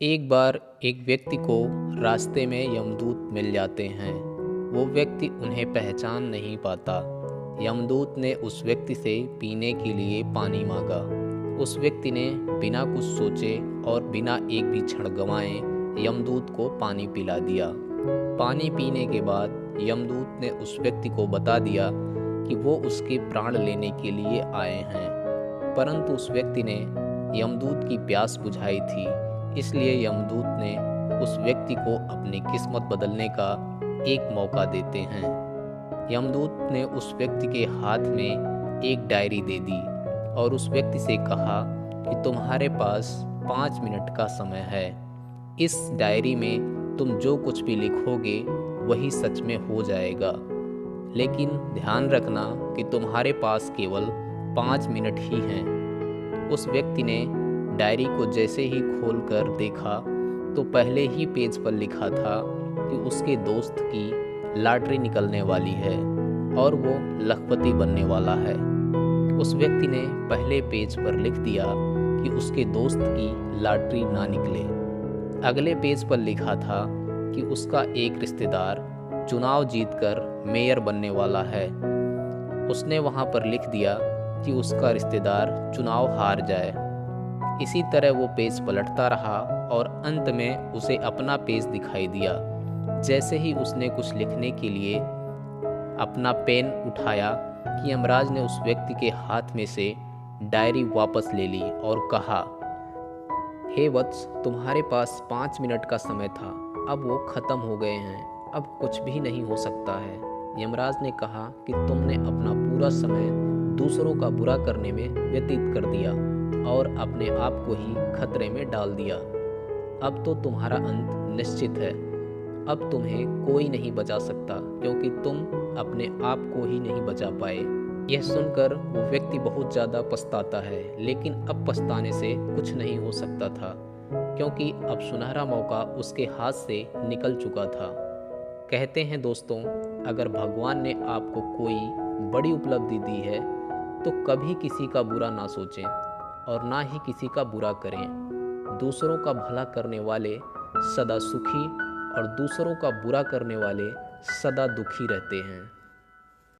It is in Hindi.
एक बार एक व्यक्ति को रास्ते में यमदूत मिल जाते हैं। वो व्यक्ति उन्हें पहचान नहीं पाता। यमदूत ने उस व्यक्ति से पीने के लिए पानी मांगा। उस व्यक्ति ने बिना कुछ सोचे और बिना एक भी क्षण गंवाए यमदूत को पानी पिला दिया। पानी पीने के बाद यमदूत ने उस व्यक्ति को बता दिया कि वो उसके प्राण लेने के लिए आए हैं, परंतु उस व्यक्ति ने यमदूत की प्यास बुझाई थी। इसलिए यमदूत ने उस व्यक्ति को अपनी किस्मत बदलने का एक मौका देते हैं। यमदूत ने उस व्यक्ति के हाथ में एक डायरी दे दी और उस व्यक्ति से कहा कि तुम्हारे पास 5 मिनट का समय है। इस डायरी में तुम जो कुछ भी लिखोगे वही सच में हो जाएगा, लेकिन ध्यान रखना कि तुम्हारे पास केवल 5 मिनट ही हैं। उस व्यक्ति ने डायरी को जैसे ही खोलकर देखा तो पहले ही पेज पर लिखा था कि उसके दोस्त की लॉटरी निकलने वाली है और वो लखपति बनने वाला है। उस व्यक्ति ने पहले पेज पर लिख दिया कि उसके दोस्त की लॉटरी ना निकले। अगले पेज पर लिखा था कि उसका एक रिश्तेदार चुनाव जीतकर मेयर बनने वाला है। उसने वहाँ पर लिख दिया कि उसका रिश्तेदार चुनाव हार जाए। इसी तरह वो पेज पलटता रहा और अंत में उसे अपना पेज दिखाई दिया। जैसे ही उसने कुछ लिखने के लिए अपना पेन उठाया कि यमराज ने उस व्यक्ति के हाथ में से डायरी वापस ले ली और कहा, हे वत्स, तुम्हारे पास 5 मिनट का समय था, अब वो ख़त्म हो गए हैं, अब कुछ भी नहीं हो सकता है। यमराज ने कहा कि तुमने अपना पूरा समय दूसरों का बुरा करने में व्यतीत कर दिया और अपने आप को ही खतरे में डाल दिया। अब तो तुम्हारा अंत निश्चित है। अब तुम्हें कोई नहीं बचा सकता, क्योंकि तुम अपने आप को ही नहीं बचा पाए। यह सुनकर वो व्यक्ति बहुत ज़्यादा पछताता है, लेकिन अब पछताने से कुछ नहीं हो सकता था, क्योंकि अब सुनहरा मौका उसके हाथ से निकल चुका था। कहते हैं दोस्तों, अगर भगवान ने आपको कोई बड़ी उपलब्धि दी है तो कभी किसी का बुरा ना सोचें और ना ही किसी का बुरा करें। दूसरों का भला करने वाले सदा सुखी और दूसरों का बुरा करने वाले सदा दुखी रहते हैं।